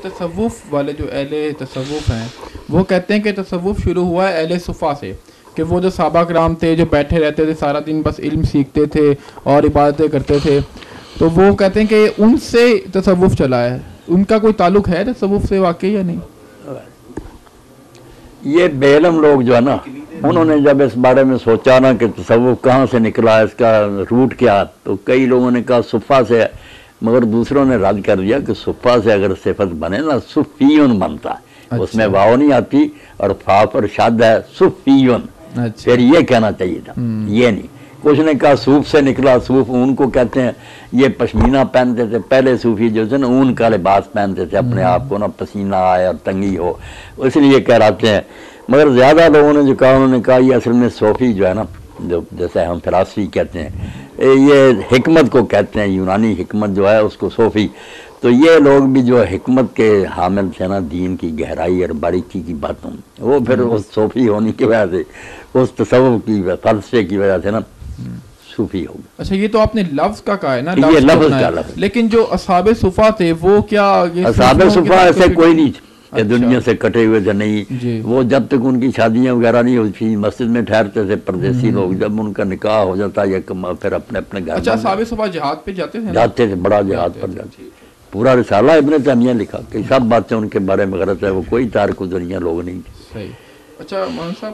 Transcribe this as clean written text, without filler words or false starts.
تصوف والے جو اہل تصوف ہیں وہ کہتے ہیں کہ تصوف شروع ہوا ہے اہل صفا سے، کہ وہ جو صحابہ کرام تھے جو بیٹھے رہتے تھے سارا دن بس علم سیکھتے تھے اور عبادتیں کرتے تھے، تو وہ کہتے ہیں کہ ان سے تصوف چلا ہے. ان کا کوئی تعلق ہے تصوف سے واقعی یا نہیں؟ یہ بے علم لوگ جو ہے نا، انہوں نے جب اس بارے میں سوچا نا کہ تصوف کہاں سے نکلا، اس کا روٹ کیا، تو کئی لوگوں نے کہا صفا سے، مگر دوسروں نے رد کر دیا کہ صفا سے اگر صفت بنے نا صفیون بنتا ہے، اس میں واو نہیں آتی اور فا پر شد ہے، صفیون، پھر یہ کہنا چاہیے تھا، یہ نہیں. کچھ نے کہا صوف سے نکلا، صوف اون کو کہتے ہیں، یہ پشمینہ پہنتے تھے پہلے صوفی جو تھے نا، اون کا لباس پہنتے تھے اپنے آپ کو نا پسینہ آئے اور تنگی ہو، اس لیے کہلاتے ہیں. مگر زیادہ لوگوں نے جو کہا انہوں نے کہا یہ اصل میں صوفی جو ہے نا، جو جیسے ہم فلاسفی کہتے ہیں، یہ حکمت کو کہتے ہیں، یونانی حکمت جو ہے اس کو صوفی. تو یہ لوگ بھی جو حکمت کے حامل تھے نا، دین کی گہرائی اور باریکی کی باتوں، وہ پھر اس صوفی ہونے کی وجہ سے، اس تصوف کی فلسفے کی وجہ سے نا صوفی ہو گئے. اچھا، یہ تو آپ نے لفظ کا کہا ہے نا، یہ لفظ کا لفظ. لیکن جو اصحاب صفا تھے وہ کیا اصحاب صفا ایسے کوئی نہیں کہ دنیا سے کٹے ہوئے تھے، نہیں. وہ جب تک ان کی شادیاں وغیرہ نہیں ہوتی تھی مسجد میں ٹھہرتے تھے پردیسی لوگ، جب ان کا نکاح ہو جاتا یا پھر اپنے اپنے گھر. اچھا، اصحاب صفا جہاد پہ جاتے تھے؟ جاتے تھے، بڑا جہاد پر جاتے. پورا رسالہ ابن تیمیہ لکھا کہ سب باتیں ان کے بارے میں غلط ہے، وہ کوئی تارک دنیا لوگ نہیں تھے. صحیح. اچھا مولانا صاحب